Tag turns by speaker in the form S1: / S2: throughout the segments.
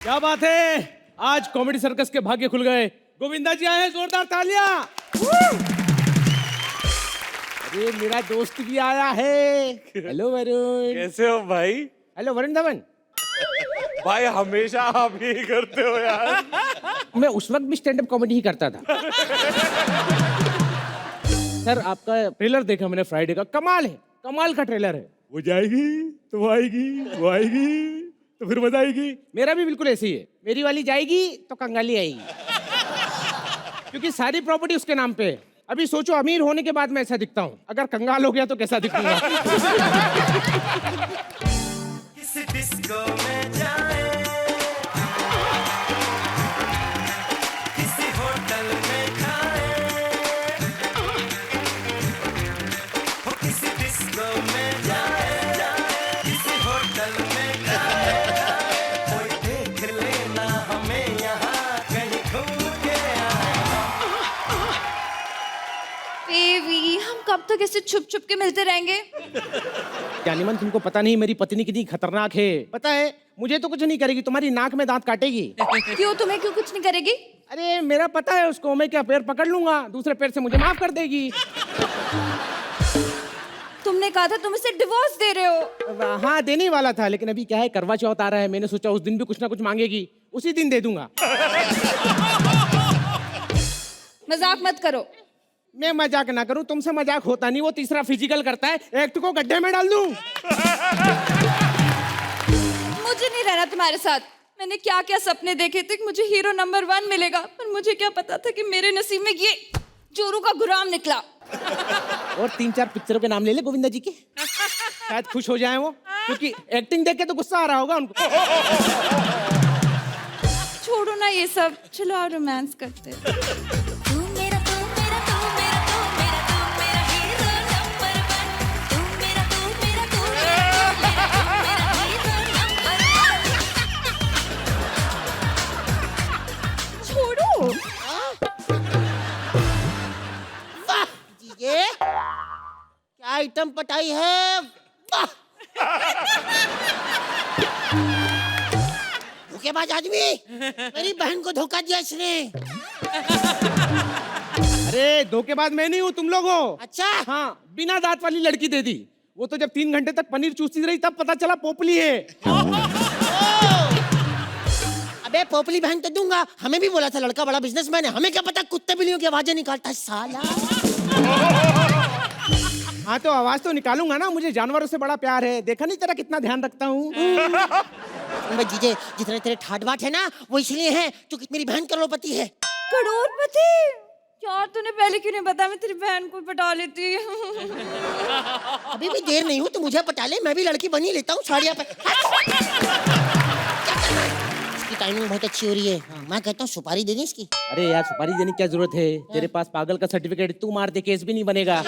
S1: क्या बात है, आज कॉमेडी सर्कस के भाग्य खुल गए। गोविंदा जी आए हैं, जोरदार तालियां। अरे मेरा दोस्त भी आया है। हेलो वरुण।
S2: कैसे हो भाई?
S1: हेलो वरुण धवन।
S2: भाई हमेशा आप यही करते हो यार।
S1: मैं उस वक्त भी स्टैंड अप कॉमेडी ही करता था। सर आपका ट्रेलर देखा मैंने फ्राइडे का, कमाल है, कमाल का ट्रेलर है। वो जाएगी तो वो आएगी, वो आएगी तो फिर मजा आएगी। मेरा भी बिल्कुल ऐसे ही है, मेरी वाली जाएगी तो कंगाली आएगी। क्योंकि सारी प्रॉपर्टी उसके नाम पे है। अभी सोचो अमीर होने के बाद मैं ऐसा दिखता हूँ, अगर कंगाल हो गया तो कैसा दिखूंगा।
S3: किसी डिस्को में जाए, किसी होटल में खाए, हो किसी डिस्को में जाए, किसी होटल में खाए, कोई देख लेना हमें यहाँ कहीं घूम के आए।
S4: बेबी हम कब तक ऐसे छुप छुप के मिलते रहेंगे?
S1: जानिमन तुमको पता नहीं मेरी पत्नी कितनी खतरनाक है। पता है मुझे तो कुछ नहीं करेगी, तुम्हारी नाक में दांत काटेगी।
S4: क्यों, तुम्हें क्यों कुछ नहीं करेगी?
S1: अरे मेरा पता है उसको, मैं क्या पैर पकड़ लूंगा, दूसरे पैर से मुझे माफ कर देगी।
S4: तुमने कहा था तुम इसे डिवोर्स दे रहे हो।
S1: हाँ देने ही वाला था, लेकिन अभी क्या है करवा चौथ आ रहा है, मैंने सोचा उस दिन भी कुछ ना कुछ मांगेगी, उसी दिन दे दूंगा।
S4: मजाक मत करो।
S1: मैं मजाक ना करूं, तुमसे मजाक होता नहीं, वो तीसरा फिजिकल करता है, एक्ट को गड्ढे में डाल दूं।
S4: मुझे नहीं रहना तुम्हारे साथ। मैंने क्या क्या सपने देखे थे, मुझे हीरो नंबर 1 मिलेगा, पर मुझे क्या पता था कि मेरे नसीब में ये जोरू का गुलाम निकला।
S1: और 3-4 पिक्चरों के नाम ले ले गोविंदा जी के, शायद खुश हो जाए वो, क्योंकि एक्टिंग देख के तो गुस्सा आ रहा होगा उनको।
S4: छोड़ो ना ये सब, चलो और रोमांस करते हैं।
S5: ये क्या आइटम पटाई है, वाह! धोखेबाज आदमी, मेरी बहन को धोखा दिया इसने।
S1: अरे धोखेबाज मैं नहीं हूँ, तुम लोग हो।
S5: अच्छा
S1: हाँ, बिना दांत वाली लड़की दे दी। वो तो जब 3 घंटे तक पनीर चूसती रही तब पता चला पोपली है।
S5: अबे पोपली बहन तो दूंगा, हमें भी बोला था लड़का बड़ा बिजनेसमैन है, हमें क्या पता कुत्ते बिल्लियों की आवाजें निकालता है साला।
S1: हाँ तो आवाज तो निकालूंगा ना, मुझे जानवरों से बड़ा प्यार है, देखा नहीं तेरा कितना ध्यान रखता हूँ।
S5: जीजे जितने तेरे ठाट बाट है ना वो इसलिए है क्योंकि मेरी बहन करोड़पति है।
S4: करोड़पति? यार तूने पहले क्यों नहीं बताया, मैं तेरी बहन को पटा लेती।
S5: अभी भी देर नहीं हुई तो मुझे पटा ले, मैं भी लड़की बनी लेता हूँ साड़ियाँ पे। इसकी टाइमिंग बहुत अच्छी हो रही है। हाँ, मैं कहता हूँ सुपारी दे दी इसकी।
S1: अरे यार सुपारी देने की क्या जरूरत है, तेरे पास पागल का सर्टिफिकेट, तू मार दे केस भी नहीं बनेगा।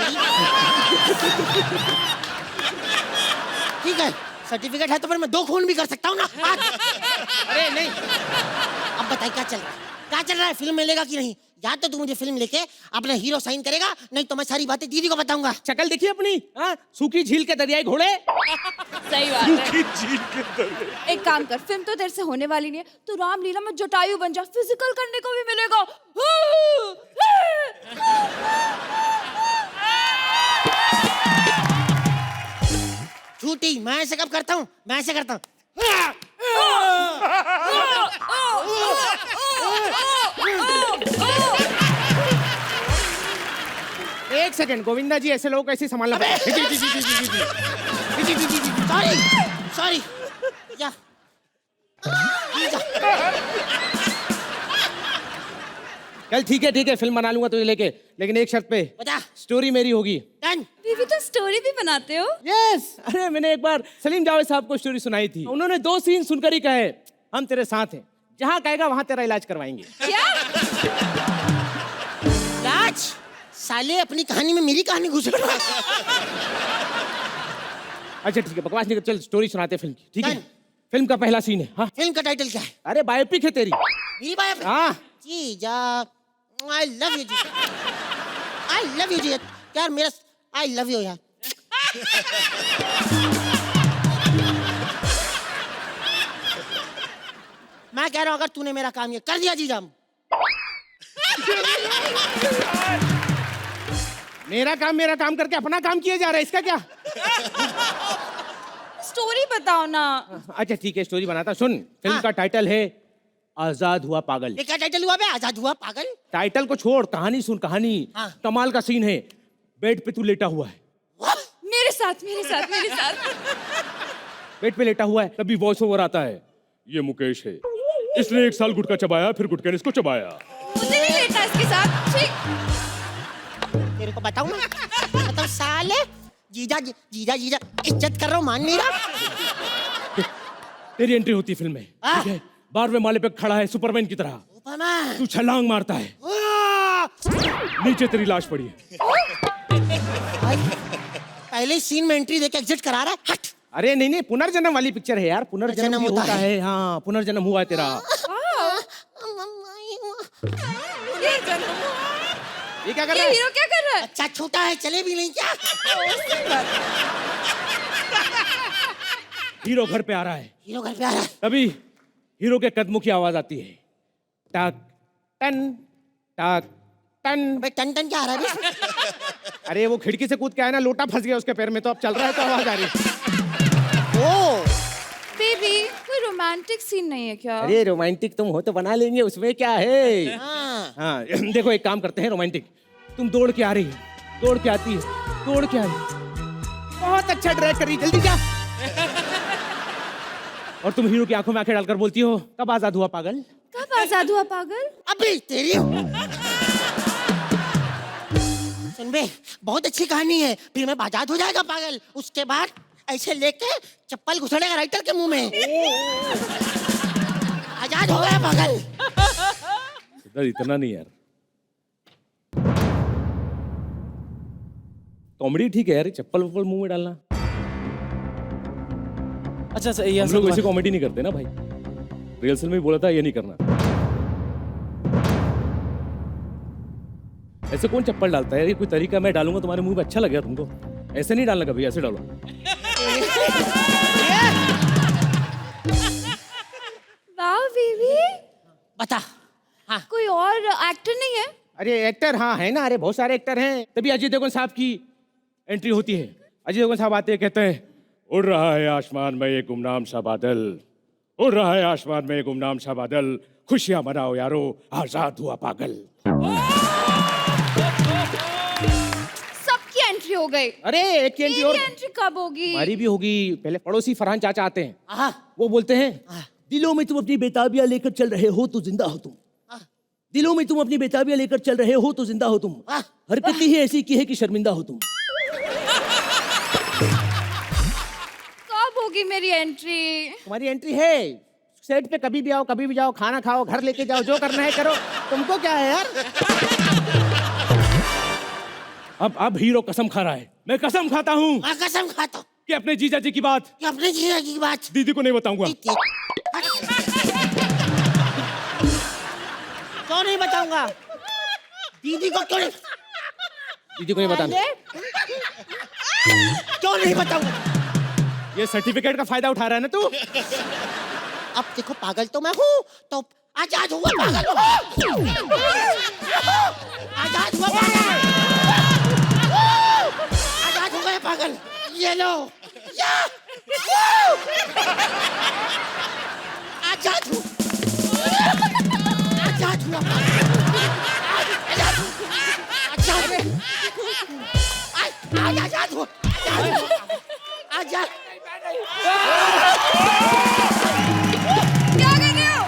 S5: ठीक है सर्टिफिकेट है तो फिर मैं 2 खून भी कर सकता हूँ ना।
S1: अरे नहीं,
S5: अब बताइए क्या चल रहा है, क्या चल रहा है, फिल्म मिलेगा कि नहीं? या तो तू मुझे फिल्म लेके अपना हीरो साइन करेगा, नहीं तो मैं सारी बातें दीदी को बताऊंगा।
S1: शक्ल देखिए अपनी, हाँ? सूखी झील के दरियाई घोड़े।
S4: सही बात है। एक काम कर, फिल्म तो तेरे से होने वाली नहीं है, तू रामलीला में जटायु बन जा, फिजिकल करने को भी मिलेगा।
S5: झूठी, मैं ऐसे कब करता हूँ, मैं ऐसे करता हूँ।
S1: एक सेकंड गोविंदा जी, ऐसे लोगों को ऐसे संभालना पड़ता है।
S5: सॉरी सॉरी, जा
S1: चल ठीक है फिल्म बना लूंगा तुझे लेके, लेकिन एक शर्त पे,
S5: बता।
S1: स्टोरी मेरी होगी।
S5: डन।
S4: बीवी तो स्टोरी भी बनाते हो?
S1: यस, अरे मैंने एक बार सलीम जावेद साहब को स्टोरी सुनाई थी, उन्होंने 2 सीन सुनकर ही कहे हम तेरे साथ हैं, जहाँ कहेगा वहां तेरा इलाज करवाएंगे।
S4: क्या?
S5: राज साले अपनी कहानी में मेरी कहानी घुस रहा है।
S1: अच्छा ठीक है, बकवास नहीं कर, चल स्टोरी सुनाते फिल्म की, ठीक है?
S5: डन।
S1: फिल्म का पहला सीन है। हाँ
S5: फिल्म का टाइटल क्या है?
S1: अरे बायोपिक है तेरी।
S5: मेरी बात।
S1: हाँ
S5: जी जा, आई लव यू जी, आई लव यू जी यार, मेरा आई लव यू यार। मैं कह रहा हूँ अगर तूने मेरा काम ये कर दिया जीजा,
S1: मेरा काम करके अपना काम किए जा रहा है, इसका क्या?
S4: स्टोरी बताओ ना।
S1: अच्छा ठीक है, स्टोरी बनाता। सुन, फिल्म
S5: हाँ।
S1: का टाइटल है आजाद हुआ पागल।
S5: ये क्या टाइटल हुआ बे? आजाद हुआ पागल?
S1: टाइटल को छोड़, कहानी सुन, कहानी
S5: हाँ।
S1: कमाल का सीन है। बेड पे तू लेटा हुआ है,
S4: मेरे साथ मेरे साथ मेरे साथ।
S1: बेड पे लेटा हुआ है, तभी वॉइस ओवर आता है, ये मुकेश है, इसने 1 साल गुटखा चबाया, फिर गुटखे ने इसको चबाया।
S4: मुझे नहीं लेटा इसके साथ। छी।
S5: तेरे को बताऊं ना, बताऊं साले, जीजा जीजा जीजा इज्जत कर रहा हूँ, मान नहीं रहा।
S1: तेरी एंट्री होती है फिल्म में, ठीक है? 12वें माले पे खड़ा है सुपरमैन की तरह,
S5: सुपरमैन।
S1: तू छलांग मारता है, नीचे तेरी लाश पड़ी है।
S5: भाई, पहले ही सीन में एंट्री देके एग्जिट करा रहा है। हट।
S1: अरे नहीं नहीं, पुनर्जन्म वाली पिक्चर है यार, पुनर्जन्म
S5: पुनर्जन्म
S1: भी
S5: होता
S1: होता है। हाँ, पुनर्जन्म हुआ है तेरा। ये क्या कर रहा
S4: ये
S1: है?
S4: हीरो क्या कर रहा है?
S5: अच्छा छोटा है, चले भी नहीं क्या?
S1: हीरो घर पे आ रहा है,
S5: हीरो घर पे आ रहा है।
S1: तभी हीरो के कदमों की आवाज आती है, टक टन टक टन।
S5: अबे टन टन क्या आ रहा है बे?
S1: अरे वो खिड़की से कूद के आया ना, लोटा फंस गया उसके पैर में, तो अब चल रहा है तो आवाज आ रही है।
S5: ओ
S4: बेबी, कोई रोमांटिक सीन नहीं है क्या?
S1: अरे रोमांटिक तुम हो तो बना लेंगे, उसमें क्या है।
S5: हाँ।
S1: हाँ देखो, एक काम करते हैं रोमांटिक। तुम दौड़ के आ रही है, दौड़ के आती है, दौड़ के आ रही है, बहुत अच्छा ड्राइव कर रही, जल्दी जा। और तुम हीरो की आंखों में आंखें डालकर बोलती हो, कब आजाद हुआ पागल?
S4: कब आजाद हुआ पागल?
S5: अबे तेरी, सुन बे, बहुत अच्छी कहानी है। फिर मैं आजाद हो जाएगा पागल, उसके बाद ऐसे लेके चप्पल घुसड़ेगा राइटर के मुंह में, आजाद हो गया पागल।
S1: इधर इतना नहीं यार, कॉमेडी ठीक है यार, चप्पल वप्पल मुंह में डालना।
S6: अच्छा अच्छा, ये
S1: हम लोग वैसे कॉमेडी नहीं करते ना भाई, रिहर्सल में भी बोला था ये नहीं करना। ऐसे कौन चप्पल डालता है यार? ये कोई तरीका मैं डालूंगा तुम्हारे मुंह में, अच्छा लगेगा तुमको? ऐसे नहीं डालना कभी, ऐसे डालो।
S4: वाह बेबी,
S5: बता। हाँ।
S4: कोई और एक्टर नहीं है?
S1: अरे एक्टर, हाँ है ना, अरे बहुत सारे एक्टर हैं। तभी अजय देवगन साहब की एंट्री होती है। अजय देवगन साहब आते हैं, कहते हैं, उड़ रहा है आसमान में ये गुमनाम सा बादल, उड़ रहा है आसमान में ये गुमनाम सा बादल, खुशियां मनाओ यारो, आजाद हुआ पागल।
S4: सबकी एंट्री हो गई।
S1: अरे एक की एंट्री और,
S4: मेरी एंट्री कब होगी?
S1: हमारी भी होगी। पहले पड़ोसी फरहान चाचा आते हैं,
S5: हाँ।
S1: वो बोलते हैं, दिलों में तुम अपनी बेताबियां लेकर चल रहे हो तो जिंदा हो तुम, दिलों में तुम अपनी बेताबियां लेकर चल रहे हो तो जिंदा हो तुम, हरकतें ही ऐसी की है कि शर्मिंदा हो तुम।
S4: कब होगी मेरी एंट्री?
S1: तुम्हारी एंट्री है, सेट पे कभी भी आओ, कभी भी जाओ, खाना खाओ, घर लेके जाओ, जो करना है करो, तुमको क्या है यार। अब हीरो कसम खा रहा है, मैं कसम खाता हूँ
S5: मैं कसम खाता हूँ
S1: कि अपने जीजा जी की बात
S5: कि अपने जीजा जी की बात
S1: दीदी को नहीं बताऊंगा।
S5: क्यों नहीं बताऊंगा? दीदी को क्यों नहीं,
S1: दीदी को नहीं बताना।
S5: क्यों नहीं बताऊंगा?
S1: ये सर्टिफिकेट का फायदा उठा रहा है ना तू।
S5: अब देखो पागल तो मैं हूँ, तो आजाद हुआ पागल हूँ। आजाद हुआ पागल, आजाद हो गए पागल। ये लो, या! आजाद हूँ, आजाद हुआ पागल, आजाद हूँ, आजाद हूँ, आजाद हूँ, आजाद।
S4: क्या कर रहे हो?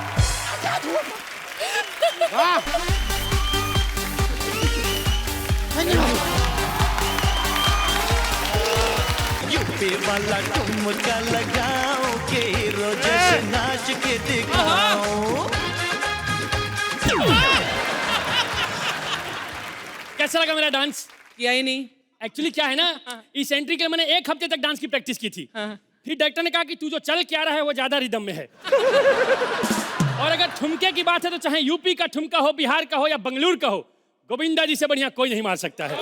S3: यूपी वाला ठुमका लगाओ के हीरो जैसे नाच के दिखाओ।
S6: कैसा लगा मेरा डांस?
S7: किया ही नहीं।
S6: एक्चुअली क्या है ना, इस एंट्री के लिए मैंने 1 हफ्ते तक डांस की प्रैक्टिस की थी। फिर डायरेक्टर ने कहा कि तू जो चल क्या रहा है वो ज्यादा रिदम में है। और अगर ठुमके की बात है तो चाहे यूपी का ठुमका हो, बिहार का हो या बंगलुरु का हो, गोविंदा जी से बढ़िया कोई नहीं मार सकता है।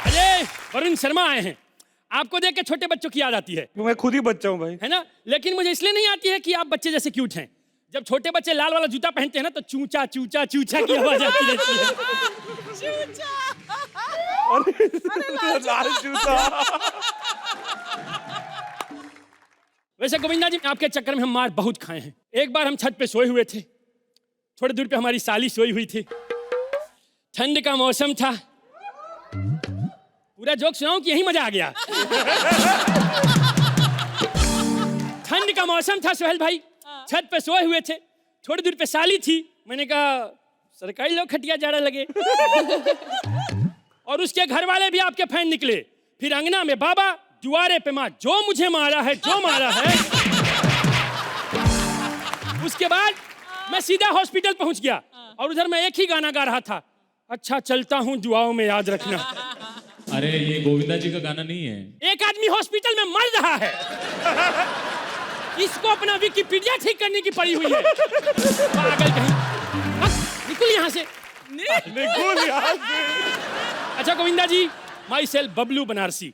S6: अजय, वरुण शर्मा आए हैं। आपको देख के छोटे बच्चों की याद आती है
S2: मैं खुद ही बच्चा हूँ भाई।
S6: है ना? लेकिन मुझे इसलिए नहीं आती है कि आप बच्चे जैसे क्यूट हैं। जब छोटे बच्चे लाल वाला जूता पहनते हैं ना तो चूचा चूचा चूचा की आवाज आती रहती है।
S2: लाल जूता।
S6: वैसे गोविंदा जी, आपके चक्कर में हम मार बहुत खाए हैं। एक बार हम छत पे सोए हुए थे, थोड़ी दूर पे हमारी साली सोई हुई थी, ठंड का मौसम था। पूरा जोक सुनाऊं कि यही मजा आ गया? ठंड का मौसम था सोहेल भाई, छत पे सोए हुए थे, थोड़ी दूर पे साली थी। मैंने कहा सरकारी लोग खटिया जाड़ा लगे। और उसके घर वाले भी आपके फैन निकले। फिर अंगना में बाबा, दुआरे पे माँ, जो मुझे मारा है, जो मारा है। उसके बाद मैं सीधा हॉस्पिटल पहुंच गया और उधर मैं एक ही गाना गा रहा था, अच्छा चलता हूं दुआओं में याद रखना।
S7: अरे ये गोविंदा जी का गाना नहीं है।
S6: एक आदमी हॉस्पिटल में मर रहा है, इसको अपना विकिपीडिया ठीक करने की पड़ी हुई है। पागल कहीं। निकल यहाँ से।
S2: निकुल यार।
S6: अच्छा गोविंदा जी, माई सेल्फ बबलू बनारसी।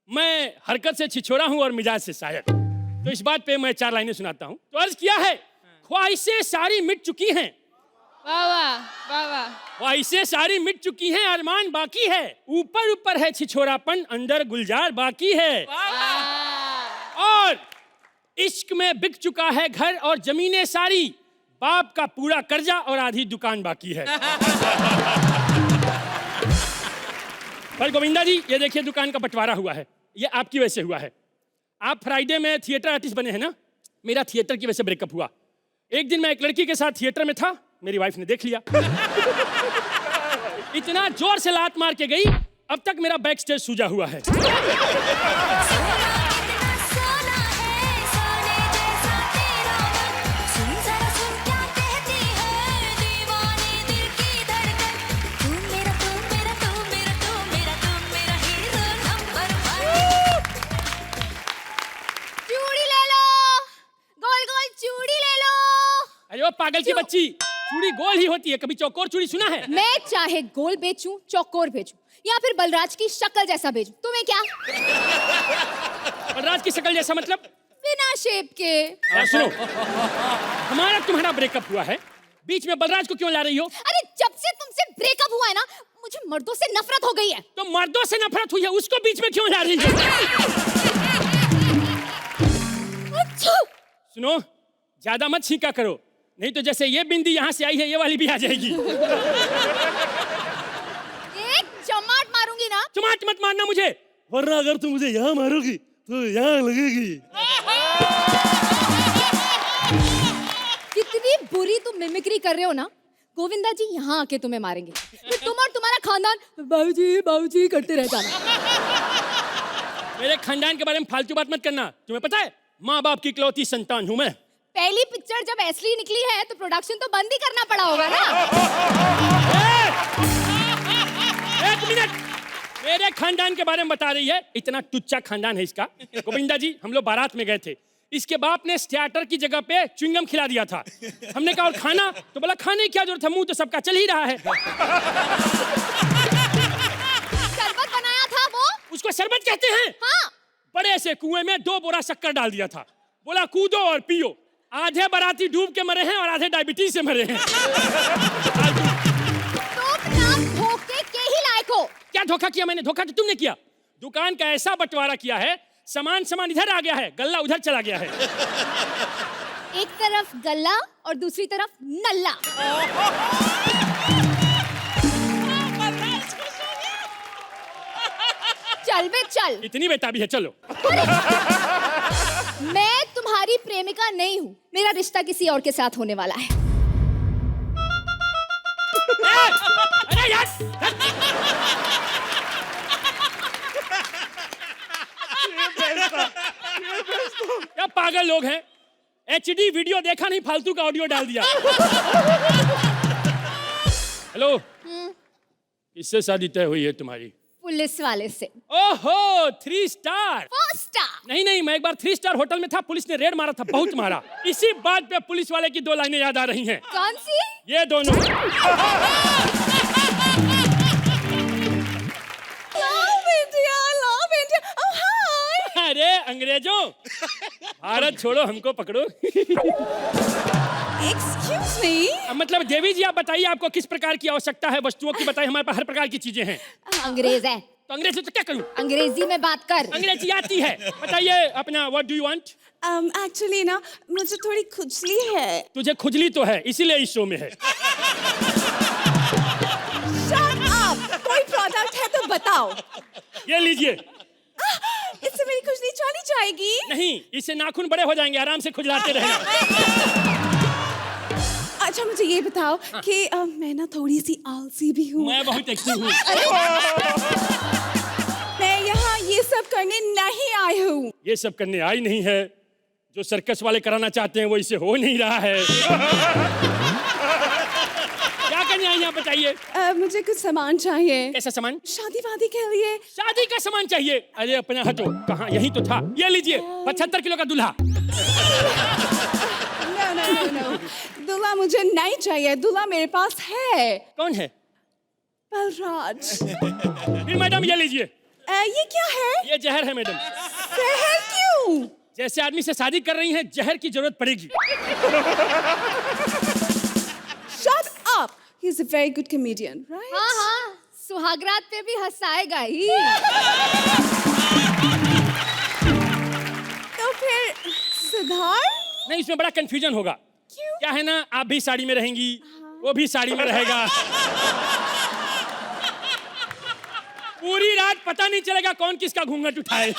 S6: मैं हरकत से छिछोरा हूं और मिजाज से शायर। तो इस बात पे मैं 4 लाइनें सुनाता हूं। तो अर्ज किया है, ख्वाहिशें सारी मिट चुकी हैं,
S4: वाह वाह वाह वाह।
S6: ख्वाहिशें सारी मिट चुकी हैं, अरमान बाकी है, ऊपर ऊपर है छिछोरापन, अंदर गुलजार बाकी है। और इश्क में बिक चुका है घर और जमीनें सारी, बाप का पूरा कर्जा और आधी दुकान बाकी है। पर गोविंदा जी, ये देखिए दुकान का बंटवारा हुआ है, ये आपकी वजह से हुआ है। आप फ्राइडे में थिएटर आर्टिस्ट बने हैं ना, मेरा थिएटर की वजह से ब्रेकअप हुआ। एक दिन मैं एक लड़की के साथ थिएटर में था, मेरी वाइफ ने देख लिया। इतना जोर से लात मार के गई, अब तक मेरा बैक स्टेज सूजा हुआ है। अरे वो पागल की बच्ची, चूड़ी गोल ही होती है, कभी चौकोर चूड़ी सुना है?
S4: मैं चाहे गोल बेचूं, चौकोर बेचूं या फिर बलराज की शक्ल जैसा बेचूं, तुम्हें क्या?
S6: बलराज की शक्ल जैसा मतलब?
S4: बिना शेप के।
S6: सुनो, हमारा तुम्हारा ब्रेकअप हुआ है, बीच में बलराज को क्यों ला रही हो?
S4: अरे जब से तुमसे ब्रेकअप हुआ है ना, मुझे मर्दों से नफरत हो गई है।
S6: तो मर्दों से नफरत हुई है, उसको बीच में क्यों ला रही हो? सुनो, ज्यादा मत छींका करो, नहीं तो जैसे ये बिंदी यहाँ से आई है, ये वाली भी आ जाएगी।
S4: एक चमाट मारूंगी ना।
S6: चमाट मत मारना मुझे, वरना अगर तुम मुझे यहाँ मारोगी तो यहाँ लगेगी।
S4: कितनी बुरी तुम मिमिक्री कर रहे हो ना, गोविंदा जी यहाँ आके तुम्हें मारेंगे। फिर तुम और तुम्हारा खानदान बाबूजी बाबूजी करते रह जाना।
S6: मेरे खानदान के बारे में फालतू बात मत करना। तुम्हें पता है, माँ बाप की इकलौती संतान हूँ मैं।
S4: पहली पिक्चर जब असली निकली है तो प्रोडक्शन तो बंद ही करना पड़ा होगा ना।
S6: एक मिनट, मेरे खानदान के बारे में बता रही है, इतना टुच्चा खानदान है इसका। गोविंदा जी, हम लोग बारात में गए थे, इसके बाप ने स्टार्टर की जगह पे च्युइंगम खिला दिया था। हमने कहा और खाना, तो बोला खाने की क्या जरूरत है, मुंह तो सबका चल ही रहा है।
S4: शरबत बनाया था वो,
S6: उसको शरबत कहते हैं?
S4: हाँ।
S6: बड़े से कुएं में 2 बोरा शक्कर डाल दिया था, बोला कूदो और पियो। आधे बाराती डूब के मरे हैं और आधे डायबिटीज से मरे हैं।
S4: धोखे के ही लायक हो।
S6: क्या धोखा किया मैंने? धोखा तो तुमने किया। दुकान का ऐसा बंटवारा किया है, सामान इधर आ गया है, गल्ला उधर चला गया है।
S4: एक तरफ गल्ला और दूसरी तरफ नल्ला। चल बे चल।
S6: इतनी बेताबी है, चलो।
S4: मैं तुम्हारी प्रेमिका नहीं हूँ, मेरा रिश्ता किसी और के साथ होने वाला है।
S6: अरे यार, क्या पागल लोग हैं। HD वीडियो देखा नहीं, फालतू का ऑडियो डाल दिया। हेलो, किससे शादी तय हुई है तुम्हारी?
S4: पुलिस वाले से।
S6: ओहो, 3 स्टार।
S4: 4 स्टार।
S6: नहीं, मैं एक बार 3 स्टार होटल में था, पुलिस ने रेड मारा था, बहुत मारा। इसी बात पे पुलिस वाले की 2 लाइनें याद आ रही हैं।
S4: कौन सी?
S6: ये दोनों।
S4: Love India, love India. Oh,
S6: अरे अंग्रेजों, भारत छोड़ो हमको पकड़ो।
S4: Excuse me.
S6: मतलब देवी जी आप बताइए आपको किस प्रकार की आवश्यकता है वस्तुओं की, बताइए हमारे पास हर प्रकार की चीजें हैं।
S8: अंग्रेज है,
S6: तो अंग्रेजी तो क्या करूं?
S8: अंग्रेजी में बात कर।
S6: अंग्रेजी आती है, बताइए अपना what do you want?
S4: Actually ना मुझे थोड़ी खुजली है।
S6: तुझे खुजली तो है इसीलिए इस शो में है।
S4: Shut up! कोई प्रोडक्ट है तो बताओ।
S6: ये लीजिए।
S4: इससे मेरी खुजली चली जाएगी?
S6: नहीं, इससे नाखून बड़े हो जाएंगे, आराम से खुजलाते रहना।
S4: अच्छा मुझे ये बताओ कि मैं ना थोड़ी सी आलसी भी हूँ।
S6: मैं बहुत एक्टिव हूँ।
S4: मैं यहाँ ये सब करने नहीं आई हूँ।
S6: ये सब करने आई नहीं है, जो सर्कस वाले कराना चाहते हैं वो इससे हो नहीं रहा है। क्या करने आई हैं आप बताइए?
S4: मुझे कुछ सामान चाहिए।
S6: कैसा सामान?
S4: शादी वादी के लिए।
S6: शादी का सामान चाहिए? अरे अपना हटो, कहाँ, यही तो था। ये लीजिए 75 किलो का दूल्हा।
S4: No. दूल्हा मुझे नहीं चाहिए, दूल्हा मेरे पास है।
S6: कौन है?
S4: बलराज।
S6: फिर मैडम ये लीजिए।
S4: ये क्या है?
S6: ये जहर है मैडम।
S4: जहर क्यों?
S6: जैसे आदमी से शादी कर रही हैं जहर की जरूरत पड़ेगी।
S4: Shut up! He's a very good comedian, right?
S8: हाँ, सुहागरात पे भी हंसाएगा ही।
S4: तो फिर सिद्धार्थ?
S6: नहीं, इसमें बड़ा कंफ्यूजन होगा।
S4: क्यों?
S6: क्या है ना, आप भी साड़ी में रहेंगी, वो भी साड़ी में रहेगा। पूरी रात पता नहीं चलेगा कौन किसका घूंघट उठाए।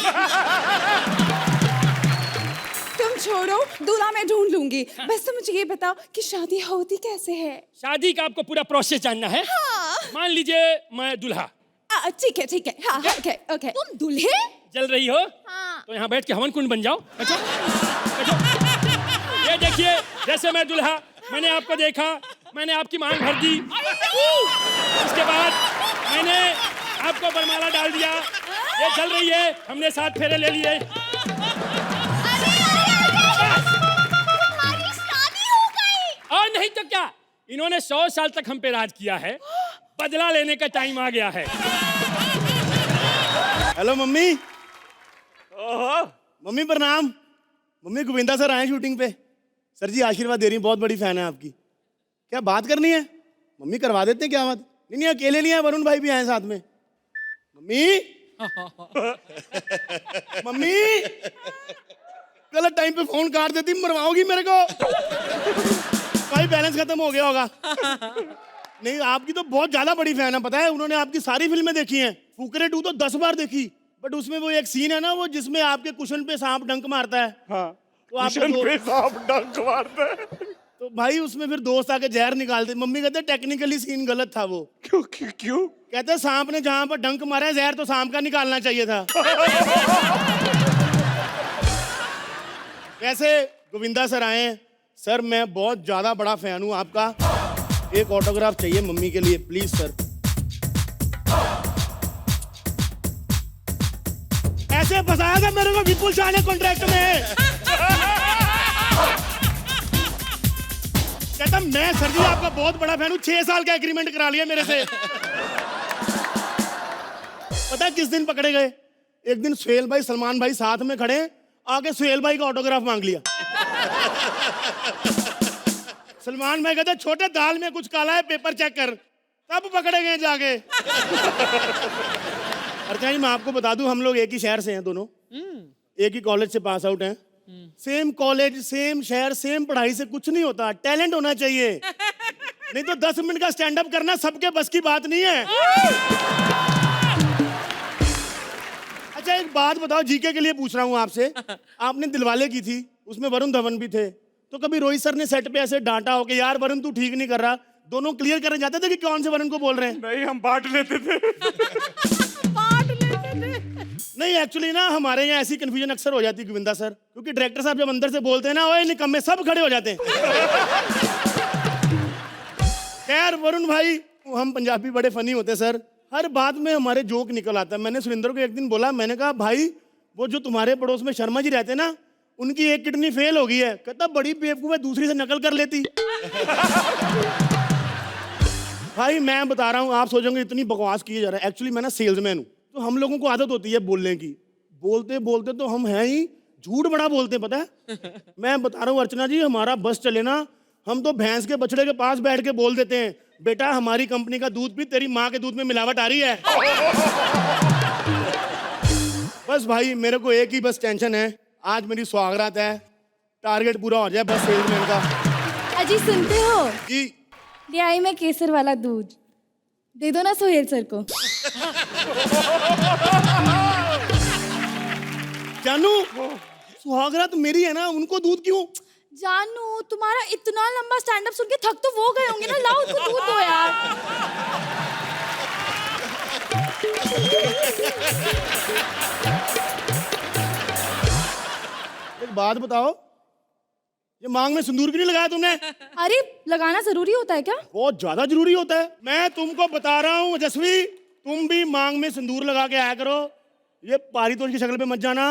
S4: तुम छोड़ो, दूल्हा मैं ढूंढ लूंगी। बस तुम मुझे ये बताओ कि शादी होती कैसे है?
S6: शादी का आपको पूरा प्रोसेस जानना है?
S4: हाँ।
S6: मान लीजिए मैं दूल्हा।
S4: ठीक है। हाँ, ओके।
S8: तुम दूल्हे?
S6: जल रही हो?
S8: हाँ।
S6: तो यहाँ बैठ के हवन कुंड बन जाओ। बैठो। ये देखिए, जैसे मैं दूल्हा, मैंने आपको देखा, मैंने आपकी मांग भर दी। उसके बाद मैंने आपको बरमाला डाल दिया। ये चल रही है, हमने 7 फेरे ले लिए।
S8: हमारी शादी हो गई।
S6: और नहीं तो क्या, इन्होंने 100 साल तक हम पे राज किया है, बदला लेने का टाइम आ गया है।
S9: Hello mummy. मम्मी प्रणाम। मम्मी गोविंदा सर आए शूटिंग पे। सर जी आशीर्वाद दे रही हैं, बहुत बड़ी फैन है आपकी। क्या बात करनी है? मम्मी करवा देते हैं, क्या बात? नहीं अकेले नहीं है, वरुण भाई भी आए साथ में। मम्मी मम्मी गलत टाइम पे फोन काट देती, मरवाओगी मेरे को। भाई बैलेंस खत्म हो गया होगा। नहीं आपकी तो बहुत ज्यादा बड़ी फैन है, पता है उन्होंने आपकी सारी फिल्में देखी हैं। फुकरे 2 तो 10 बार देखी, बट उसमें वो एक सीन है ना, वो जिसमें आपके कुशन पे सांप डंक मारता है।
S2: हाँ,
S9: तो आप
S2: कुशन पे सांप डंक मारता है।
S9: तो भाई उसमें फिर दोस्त आके जहर निकालते। मम्मी कहते टेक्निकली सीन गलत था वो।
S2: क्यों?
S9: कहते सांप ने जहां पर डंक मारा है, जहर तो सांप का निकालना चाहिए था। वैसे गोविंदा सर आए हैं। सर मैं बहुत ज्यादा बड़ा फैन हूं आपका, एक ऑटोग्राफ चाहिए मम्मी के लिए प्लीज सर। ऐसे फंसाया था मेरे को विपुल शाह ने कॉन्ट्रैक्ट में। कहता मैं सर जी आपका बहुत बड़ा फैन हूं, 6 साल का एग्रीमेंट करा लिया मेरे से। पता है किस दिन पकड़े गए? एक दिन सुहेल भाई सलमान भाई साथ में खड़े, आके सुहेल भाई का ऑटोग्राफ मांग लिया। सलमान भाई कहते छोटे दाल में कुछ काला है, पेपर चेक कर। तब पकड़े गए जाके। अर्चना जी मैं आपको बता दूं, हम लोग एक ही शहर से हैं दोनों, एक ही कॉलेज से पास आउट हैं। सेम कॉलेज, सेम शहर, सेम पढ़ाई से कुछ नहीं होता, टैलेंट होना चाहिए। नहीं तो 10 मिनट का स्टैंड अप करना सबके बस की बात नहीं है। अच्छा एक बात बताओ, जीके के लिए पूछ रहा हूँ आपसे। आपने दिलवाले की थी, उसमें वरुण धवन भी थे, तो कभी रोहित सर ने सेट पे ऐसे डांटा हो कि यार वरुण तू ठीक नहीं कर रहा, दोनों क्लियर करने जाते थे कि कौन से वरुण को बोल रहे हैं?
S2: नहीं, हम बांट लेते थे।
S9: नहीं एक्चुअली ना हमारे यहाँ ऐसी कंफ्यूजन अक्सर हो जाती है गोविंदा सर, क्योंकि डायरेक्टर साहब जब अंदर से बोलते हैं ना, ओए निकम्मे, सब खड़े हो जाते हैं। खैर वरुण भाई, हम पंजाबी बड़े फनी होते हैं सर, हर बात में हमारे जोक निकल आता है। मैंने सुरेंद्र को एक दिन बोला, मैंने कहा भाई वो जो तुम्हारे पड़ोस में शर्मा जी रहते हैं ना, उनकी एक किडनी फेल हो गई है। कहता बड़ी बेवकूफ है, दूसरी से नकल कर लेती। भाई मैं बता रहा हूँ, आप सोचोगे इतनी बकवास की जा रहा है, एक्चुअली मैं ना सेल्समैन हूँ, तो हम लोगों को आदत होती है बोलने की। बोलते बोलते तो हम हैं ही, झूठ बड़ा बोलते हैं, पता है। मैं बता रहा हूँ अर्चना जी, हमारा बस चले ना, हम तो भैंस के बछड़े के पास बैठ के बोल देते हैं, बेटा हमारी कंपनी का दूध भी तेरी माँ के दूध में मिलावट आ रही है। बस भाई मेरे को एक ही बस टेंशन है, आज मेरी सुहागरात है, टारगेट पूरा हो जाए बस सेल्समैन का।
S4: अजी सुनते हो,
S9: जी
S4: ले आई मैं केसर वाला दूध, दे दो ना सुहेल सर को।
S9: जानू सुहागरात मेरी है ना, उनको दूध क्यों?
S4: जानू तुम्हारा इतना लंबा स्टैंड अप सुन के थक तो वो गए होंगे ना, लाओ उसको दूध दो यार।
S9: एक बात बताओ, ये मांग में सिंदूर क्यों नहीं लगाया तुमने?
S4: अरे लगाना जरूरी होता है क्या?
S9: बहुत ज्यादा जरूरी होता है। मैं तुमको बता रहा हूँ यशस्वी, तुम भी मांग में सिंदूर लगा के आया करो। ये पारितोष की शक्ल पे मत जाना।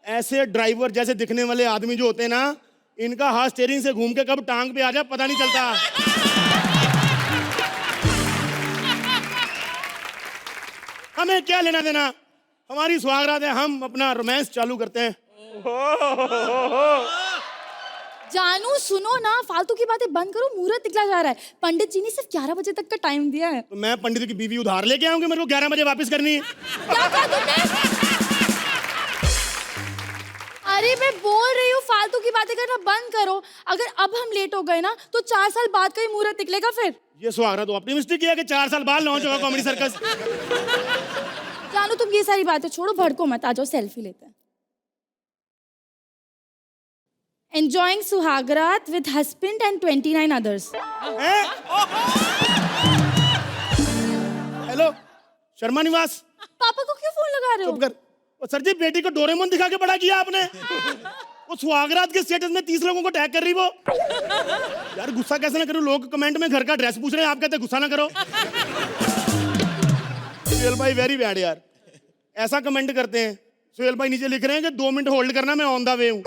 S9: ऐसे ड्राइवर जैसे दिखने वाले आदमी जो होते हैं ना, इनका हाथ स्टीयरिंग से घूम के कब टांग पे आ जाए पता नहीं चलता। हमें क्या लेना देना, हमारी सुहागरात है, हम अपना रोमांस चालू करते हैं।
S4: जानू सुनो ना, फालतू की बातें बंद करो, मुहूर्त निकला जा रहा है। पंडित जी ने सिर्फ 11 बजे तक का टाइम दिया है।
S9: तो मैं पंडित की बीवी उधार लेके आऊंगी, मेरे को 11 बजे वापस करनी है।
S4: क्या कहा तुमने? अरे मैं बोल रही हूँ फालतू की बातें करना बंद करो। अगर अब हम लेट हो गए ना तो 4 साल बाद का ही मुहूर्त निकलेगा फिर।
S9: ये सुहागरात तो ऑप्टिमिस्टिक किया कि 4 साल बाद लॉन्च होगा कॉमेडी सर्कस।
S4: जानू तुम ये सारी बातें छोड़ो, भड़को मत, आ जाओ सेल्फी लेते हैं। Enjoying Suhagraat with husband and 29 others.
S9: Hello Sharma निवास,
S4: पापा को क्यों फोन लगा रहे हो?
S9: चुप कर। और सर जी बेटी को डोरेमोन दिखा के बड़ा किया आपने। वो सुहागरात के स्टेटस में 30 लोगों को टैग कर रही वो। यार गुस्सा कैसे ना करो, लोग कमेंट में घर का ड्रेस पूछ रहे हैं, आप कहते गुस्सा ना करो। सुहेल भाई वेरी बैड यार, ऐसा कमेंट करते हैं। सुहेल भाई नीचे लिख रहे हैं कि 2 मिनट होल्ड करना, मैं ऑन द वे हूँ।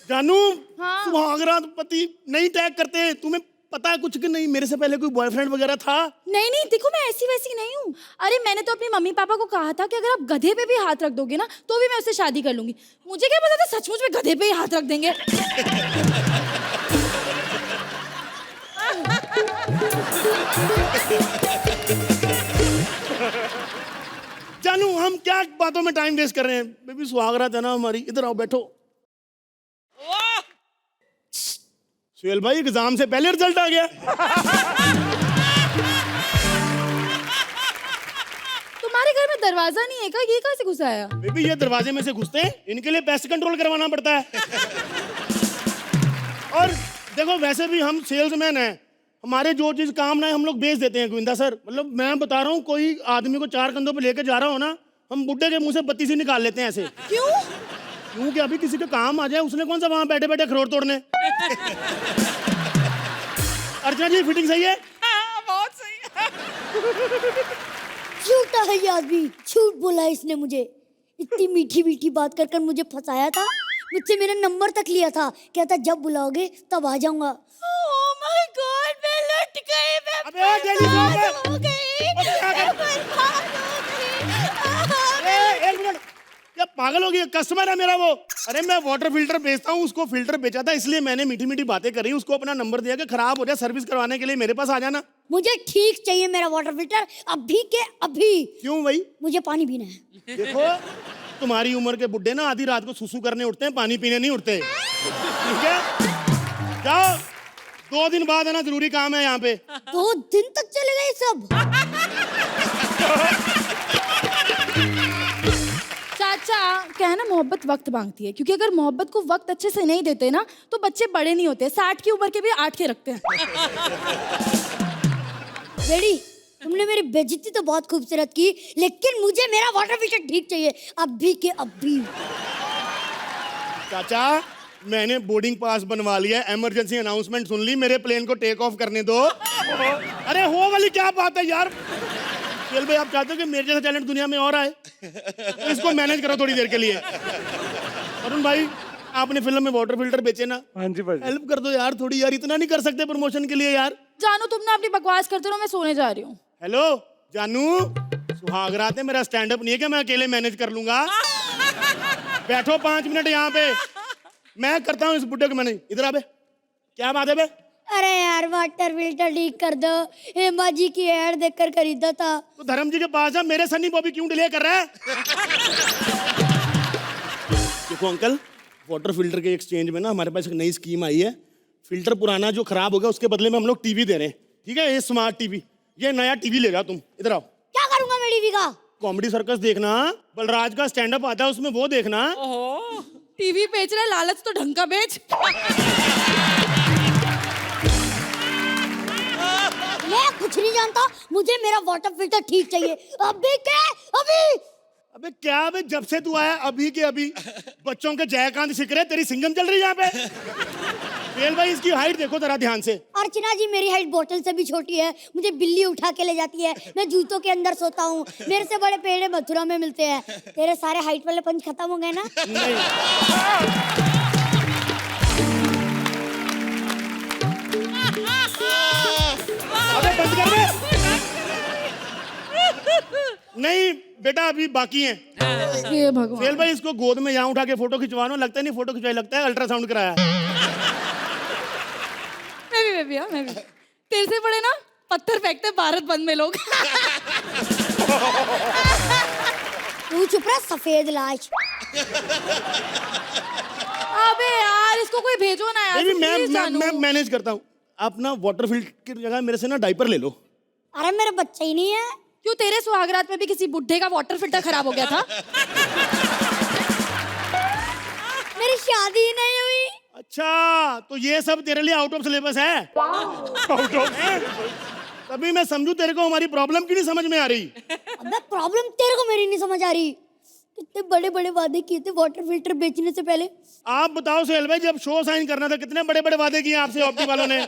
S9: जानू
S4: हाँ?
S9: सुहागरात पति नहीं टैग करते, तुम्हें पता है कुछ कि नहीं? मेरे से पहले कोई बॉयफ्रेंड वगैरह था?
S4: नहीं नहीं, देखो मैं ऐसी वैसी नहीं हूँ। अरे मैंने तो अपनी मम्मी पापा को कहा था कि अगर आप गधे पे भी हाथ रख दोगे ना तो भी मैं उससे शादी कर लूंगी। मुझे क्या पता था सचमुच में गधे पे ही हाथ रख देंगे।
S9: जानू हम क्या बातों में टाइम वेस्ट कर रहे हैं? बेबी सुहागरात है ना हमारी, इधर आओ बैठो। सुहेल भाई एग्जाम से पहले रिजल्ट आ गया।
S4: तुम्हारे घर में दरवाजा नहीं है क्या? ये कहाँ से घुस आया?
S9: बेबी ये दरवाजे में से घुसते हैं, इनके लिए पेस्ट कंट्रोल करवाना पड़ता है। और देखो वैसे भी हम सेल्समैन हैं, हमारे जो चीज काम ना है हम लोग बेच देते हैं गोविंदा सर। मतलब मैं बता रहा हूँ, कोई आदमी को 4 कंधों पे लेके जा रहा हो ना, हम बुड्ढे के मुंह से बत्ती सी निकाल लेते हैं ऐसे।
S4: क्यों?
S9: क्योंकि अभी किसी का काम आ जाए, उसने कौन सा वहां बैठे बैठे अखरोट तोड़ने। अर्चना जी फिटिंग सही है?
S2: बहुत सही है।
S8: झूठा है ये आदमी, झूठ बोला है इसने मुझे। इतनी मीठी मीठी बात कर कर मुझे फंसाया था, मुझसे मेरा नंबर तक लिया था, कहता जब बुलाओगे तब आ जाऊंगा।
S4: Oh my God, मैं लट गई, मैं
S9: अबे डेली
S4: बर्बाद हो गई, मैं बर्बाद हो गई।
S9: एक मिनट, क्या पागल हो गई? कस्टमर है मेरा वो। अरे मैं वाटर फिल्टर बेचता हूँ, उसको फिल्टर बेचा था, इसलिए मैंने मीठी मीठी बातें करी, उसको अपना नंबर दिया कि खराब हो जाए सर्विस करवाने के लिए मेरे पास आ जाना।
S8: मुझे ठीक चाहिए मेरा वाटर फिल्टर, अभी के अभी।
S9: क्यों भाई?
S8: मुझे पानी पीना है।
S9: देखो तुम्हारी उम्र के बुड्ढे ना आधी रात को सुसु करने उठते हैं, पानी पीने नहीं उठते। ठीक है, जाओ, 2 दिन बाद है ना, जरूरी काम है यहाँ पे।
S8: 2 दिन तक चलेगा ये सब?
S4: चाचा क्या है ना, मोहब्बत वक्त मांगती है, क्योंकि अगर मोहब्बत को वक्त अच्छे से नहीं देते ना तो बच्चे बड़े नहीं होते, 60 की उम्र के भी 8 के रखते हैं।
S8: बेड़ी तुमने मेरी बेइज्जती तो बहुत खूबसूरत की, लेकिन मुझे मेरा वाटर फिल्टर ठीक चाहिए, अभी के अभी।
S9: चाचा मैंने बोर्डिंग पास बनवा लिया, इमरजेंसी अनाउंसमेंट सुन ली, मेरे प्लेन को टेक ऑफ करने दो। अरे हो वाली क्या बात है यार? चल भाई आप चाहते हो कि मेरे जैसा टैलेंट दुनिया में और आए, तो इसको मैनेज करो थोड़ी देर के लिए। अरुण भाई आपने फिल्म में वाटर फिल्टर बेचे ना?
S2: हाँ जी भाई।
S9: हेल्प कर दो यार थोड़ी, यार इतना नहीं कर सकते प्रमोशन के लिए यार।
S4: जानू तुम ना अपनी बकवास करते रहो, मैं सोने जा रही हूँ।
S9: हेलो जानू, सुहाग रात है, मेरा स्टैंड अप नहीं है कि मैं अकेले मैनेज कर लूंगा। बैठो 5 मिनट यहाँ पे, मैं करता हूँ इस बुड्ढे को मैनेज। इधर आ बे, क्या बात है बे?
S8: अरे यार वाटर फिल्टर ठीक कर दो, हेमा जी की एड देखकर खरीदा था।
S9: तो धर्म जी के पास है, मेरे सनी बॉबी क्यों डिले कर रहा है? देखो अंकल, वाटर फिल्टर के एक्सचेंज में ना हमारे पास एक नई स्कीम आई है। फिल्टर पुराना जो खराब हो गया उसके बदले में हम लोग टीवी दे रहे हैं, ठीक है? ये स्मार्ट टीवी, ये नया टीवी ले जाओ तुम। इधर आओ।
S8: क्या करूंगा मैं टीवी का?
S9: कॉमेडी सर्कस देखना, बलराज का स्टैंड अप आता है उसमें, वो देखना।
S4: ओहो, टीवी बेच रहा है, लालच तो ढंग का बेच।
S8: मैं कुछ नहीं जानता, मुझे मेरा वाटर फिल्टर ठीक चाहिए अभी के अभी।
S9: अबे क्या बे, जब से तू आया अभी के अभी बच्चों के जयकांत सीख रहे, तेरी सिंगम चल रही है यहाँ पे। फेल भाई, इसकी हाइट देखो जरा ध्यान से।
S8: अर्चना जी, मेरी हाइट बोतल से भी छोटी है, मुझे बिल्ली उठा के ले जाती है, मैं जूतों के अंदर सोता हूँ, मेरे से बड़े पेड़ मथुरा में मिलते हैं। तेरे सारे हाइट वाले पंच खत्म हो गए ना?
S9: नहीं। अबे बंद कर बे। नहीं बेटा, अभी बाकी हैं।
S4: हे भगवान।
S9: फेल भाई, इसको गोद में यहाँ उठा के फोटो खिंचवाना, लगता नहीं फोटो खिंचवाई, लगता है अल्ट्रासाउंड कराया।
S4: मैं भी मैं भी। तेरे से बड़े ना पत्थर फेंकते भारत बंद में लोग।
S8: तू चुप रहा सफेद लाश।
S4: अबे यार, इसको कोई भेजो ना यार।
S9: नहीं,
S4: please जानू।
S9: मैं मैनेज करता हूँ। आप ना वाटर फिल्टर की जगह मेरे से ना डायपर ले लो।
S8: अरे मेरा बच्चा ही नहीं है।
S4: क्यों, तेरे सुहागरात में भी किसी बुड्ढे का वाटर फिल्टर खराब हो गया था?
S8: मेरी शादी ही नहीं हुई।
S9: अच्छा, तो ये सब तेरे लिए आउट ऑफ सिलेबस है? Out of. तभी मैं समझू तेरे को हमारी प्रॉब्लम क्यों नहीं समझ में आ रही।
S8: अबे प्रॉब्लम तेरे को मेरी नहीं समझ आ रही। कितने बड़े बड़े वादे किए थे वाटर फिल्टर बेचने से पहले।
S9: आप बताओ सोहेल भाई, जब शो साइन करना था कितने बड़े बड़े वादे किए आपसे ऑप्टी वालों ने।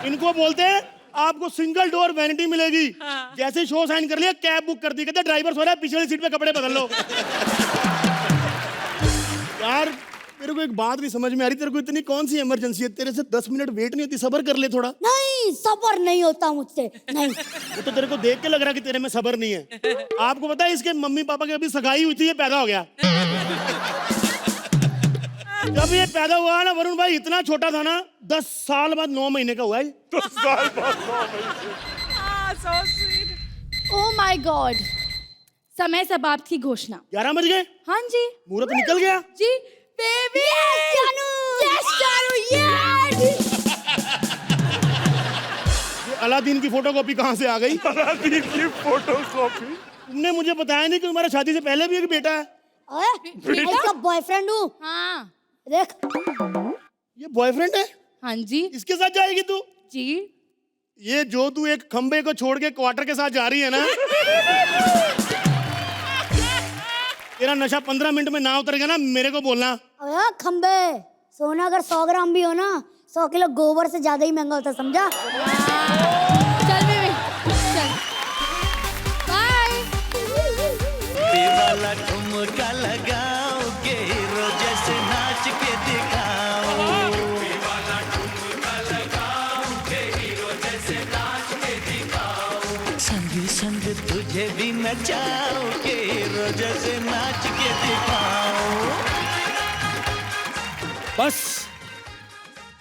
S9: इनको बोलते हैं आपको सिंगल डोर वैनिटी मिलेगी। जैसे शो साइन कर लिया, कैब बुक कर दी, कहते ड्राइवर सो रहा है, पिछले सीट पे कपड़े बदल लो। यार तेरे को एक बात नहीं समझ में आ रही, तेरे को इतनी कौन सी इमरजेंसी है? तेरे से 10 मिनट वेट नहीं होती, सब्र कर ले थोड़ा।
S8: नहीं, सब्र नहीं होता मुझसे, नहीं।
S9: वो तो तेरे को देख के लग रहा है कि तेरे में सब्र नहीं है। आपको पता है इसके मम्मी पापा की अभी सगाई हुई थी, ये पैदा हो गया। जब ये पैदा हुआ ना वरुण भाई, इतना छोटा था ना, 10 साल बाद 9 महीने का हुआ है। 10 साल बाद 9 महीने।
S4: ओह माय गॉड, समय समाप्त की घोषणा।
S9: 11 बज गए।
S4: हाँ जी,
S9: मुहूर्त निकल गया।
S4: जी बेबी। यस जानू, यस।
S9: ये अलादीन की फोटोकॉपी कहाँ से आ गई? अलादीन की फोटोकॉपी? तुमने मुझे बताया नहीं कि तुम्हारा शादी से पहले भी एक बेटा है।
S8: मैं इसका बॉयफ्रेंड हूँ।
S4: हाँ
S8: देख,
S9: ये बॉयफ्रेंड है?
S4: हाँ जी।
S9: इसके साथ जाएगी तू?
S4: जी।
S9: ये जो तू एक खंबे को छोड़ के क्वार्टर के साथ जा रही है ना, तेरा नशा 15 मिनट में ना उतरेगा ना, मेरे को बोलना।
S8: अबे खंबे, सोना अगर 100 ग्राम भी हो ना, 100 किलो गोबर से ज्यादा ही महंगा होता है, समझा?
S4: चल बेबी, चल। बाय।
S3: वाला ठुमका लगाओ के हीरो जैसे नाच के दिखाओ। संग संग तुझे भी नचाओ के हीरो जैसे नाच के दिखाओ।
S10: बस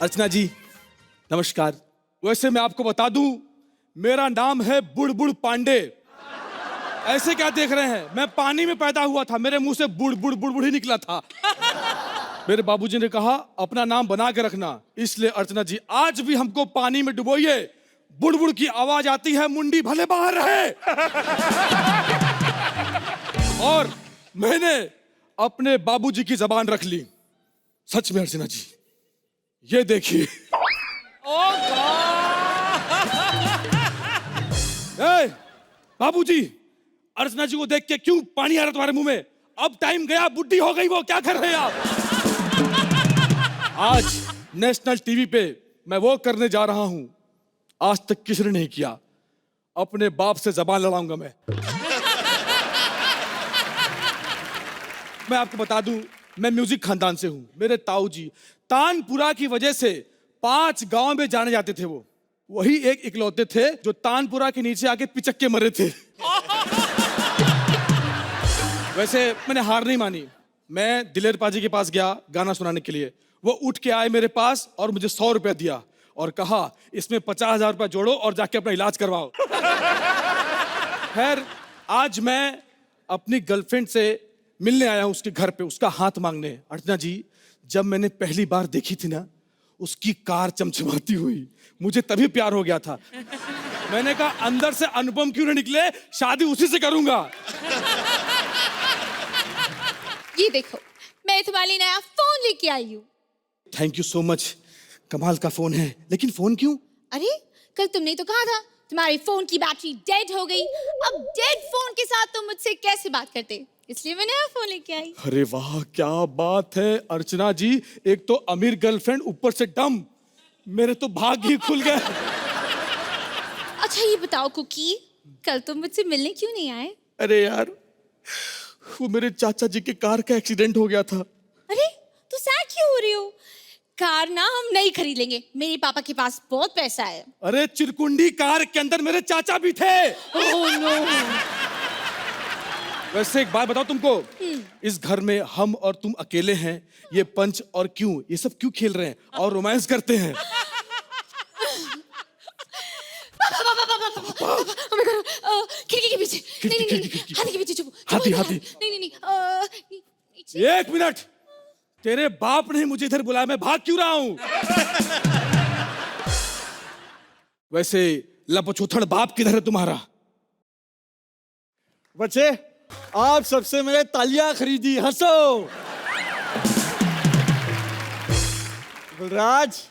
S10: अर्चना जी नमस्कार। वैसे मैं आपको बता दूं, मेरा नाम है बुड़बुड़ पांडे। ऐसे क्या देख रहे हैं, मैं पानी में पैदा हुआ था, मेरे मुंह से बुड़ बुड़ बुड़ बुड़ ही निकला था। मेरे बाबूजी ने कहा अपना नाम बना के रखना, इसलिए अर्चना जी आज भी हमको पानी में डुबोइए, बुड़बुड़ की आवाज आती है, मुंडी भले बाहर रहे। और मैंने अपने बाबूजी की जबान रख ली, सच में अर्चना जी, ये देखिए। बाबूजी, अर्चना जी को देख के क्यों पानी आ रहा तुम्हारे मुंह में? अब टाइम गया, बुड्ढी हो गई वो, क्या कर रहे हैं आप? आज नेशनल टीवी पे मैं वो करने जा रहा हूं, आज तक किसी ने नहीं किया। अपने बाप से जबान लड़ाऊंगा मैं। मैं आपको बता दूं, मैं म्यूजिक खानदान से हूं। मेरे ताऊ जी तानपुरा की वजह से 5 गांव में जाने जाते थे। वो वही एक इकलौते थे जो तानपुरा के नीचे आके पिचक के मरे थे। वैसे मैंने हार नहीं मानी। मैं दिलेर पाजी के पास गया गाना सुनाने के लिए। वो उठ के आए मेरे पास और मुझे 100 रुपया दिया और कहा इसमें 50,000 रुपया जोड़ो और जाके अपना इलाज करवाओ। खैर आज मैं अपनी गर्लफ्रेंड से मिलने आया हूं उसके घर पे, उसका हाथ मांगने। अर्चना जी, जब मैंने पहली बार देखी थी ना उसकी कार चमचमाती हुई, मुझे तभी प्यार हो गया था। मैंने कहा अंदर से अनुपम क्यों नहीं निकले, शादी उसी से करूंगा।
S4: ये देखो, मैं तुम्हारे लिए नया फोन लेके आई हूँ।
S10: Thank you so much. कमाल का फोन है, लेकिन फोन क्यों?
S4: अरे कल तुमने तो कहा था तुम्हारे फोन की बैटरी डेड हो गई। अब डेड फोन के साथ तुम मुझसे कैसे बात करते, इसलिए मैं नया फोन लेके आई।
S10: अरे वाह क्या बात है अर्चना जी, एक तो अमीर गर्लफ्रेंड, ऊपर से डम। मेरे तो भाग ही खुल गए।
S4: अच्छा ये बताओ कुकी, कल तुम मुझसे मिलने क्यों नहीं आए?
S10: अरे यार, वो मेरे चाचा जी के कार का एक्सीडेंट हो गया था।
S4: अरे तो सैड क्यों हो रही हो? कार ना हम नहीं खरीद लेंगे, मेरे पापा के पास बहुत पैसा है।
S10: अरे चिरकुंडी कार के अंदर मेरे चाचा भी थे।
S4: Oh no.
S10: वैसे एक बात बताओ तुमको, इस घर में हम और तुम अकेले हैं, ये पंच और क्यों ये सब क्यों खेल रहे हैं और रोमांस करते हैं?
S4: खिड़की के पीछे। नहीं, हाथी के पीछे छुपो।
S10: हाथी।
S4: नहीं।
S10: एक मिनट, तेरे बाप ने मुझे इधर बुलाया, मैं भाग क्यों रहा हूं? वैसे लपछुथड़ बाप किधर है तुम्हारा?
S9: बच्चे आप सबसे मैंने तालियां खरीदी, हंसो। बलराज,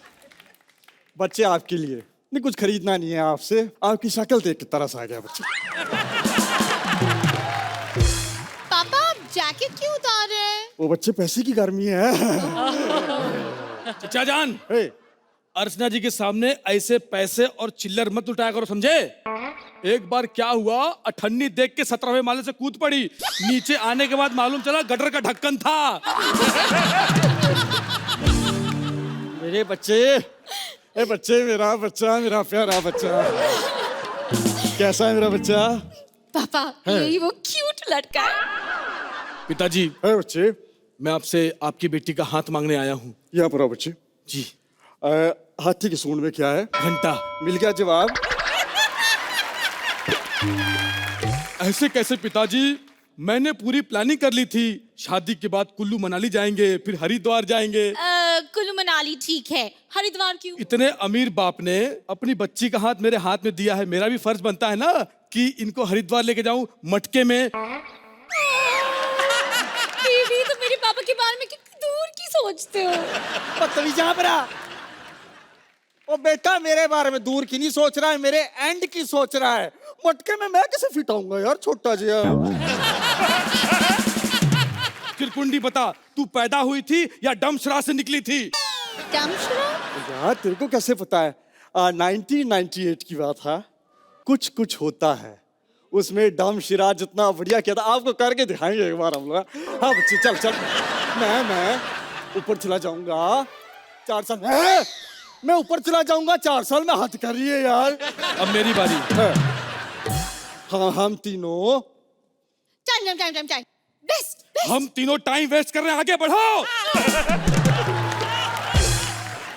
S9: बच्चे आपके लिए नहीं, कुछ खरीदना नहीं है आपसे, आपकी शक्ल देख के तरस आ गया बच्चे।
S4: पापा आप जैकेट क्यों उतार रहे हैं?
S9: वो बच्चे पैसे की गर्मी है।
S10: चचा जान,
S9: हे,
S10: अर्चना जी के सामने ऐसे पैसे और चिल्लर मत उठाया करो, समझे? एक बार क्या हुआ, अठन्नी देख के 17वें माले से कूद पड़ी, नीचे आने के बाद मालूम चला गटर का ढक्कन था।
S9: मेरे बच्चे, ए बच्चे, मेरा बच्चा, मेरा प्यारा बच्चा, कैसा है मेरा बच्चा?
S4: पापा यही वो क्यूट लड़का है।
S10: पिताजी,
S9: है बच्चे,
S10: मैं आपसे आपकी बेटी का हाथ मांगने आया हूँ।
S9: यहाँ पर आओ बच्चे।
S10: जी।
S9: हाथी की सूंड में क्या है?
S10: घंटा।
S9: मिल गया जवाब।
S10: ऐसे कैसे पिताजी, मैंने पूरी प्लानिंग कर ली थी। शादी के बाद कुल्लू मनाली जाएंगे, फिर हरिद्वार जाएंगे।
S4: कुल्लू मनाली ठीक है, हरिद्वार क्यों?
S10: इतने अमीर बाप ने अपनी बच्ची का हाथ मेरे हाथ में दिया है, मेरा भी फर्ज बनता है ना कि इनको हरिद्वार लेके जाऊं मटके में।
S4: बीवी, तो मेरे पापा के बारे में कितनी दूर की सोचते हो।
S9: बदतमीज यहाँ पर आ। ओ बेटा, मेरे बारे में दूर की नहीं सोच रहा है, मेरे एंड की सोच रहा है। मटके में मैं कैसे फिट आऊंगा यार, छोटा जिया।
S10: चिरकुंडी बता, तू पैदा हुई थी या डमशरा से निकली थी?
S4: डमशरा?
S9: यार तेरे को कैसे पता है? 1998 की बात है। कुछ कुछ होता है, उसमें डमशरा जितना बढ़िया किया था, आपको करके दिखाएंगे एक बार हम लोग। हाँ बच्चे, चल चल, मैं ऊपर चला जाऊंगा 4 साल। मैं ऊपर चला जाऊंगा 4 साल में, हद कर रही है यार।
S10: अब मेरी बारी।
S9: हाँ, हम तीनों
S4: टाइम बेस्ट।
S10: हम तीनों टाइम वेस्ट कर रहे हैं, आगे बढ़ो।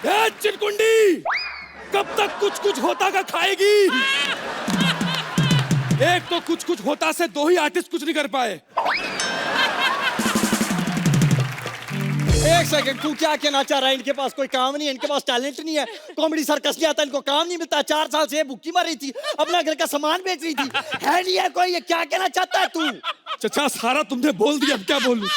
S10: ए चिरकुंडी, कब तक कुछ कुछ होता का खाएगी? एक तो कुछ कुछ होता से 2 ही आर्टिस्ट कुछ नहीं कर पाए।
S9: एक सेकंड, तू क्या कहना चाह रहा है? इनके पास कोई काम नहीं है, इनके पास टैलेंट नहीं है, कॉमेडी सर्कस नहीं आता, इनको काम नहीं मिलता। 4 साल से भूखी मर रही थी, अपना घर का सामान बेच रही थी, है नहीं है कोई। ये क्या कहना चाहता है तू?
S10: चचा सारा तुमने बोल दिया, अब क्या बोलूं?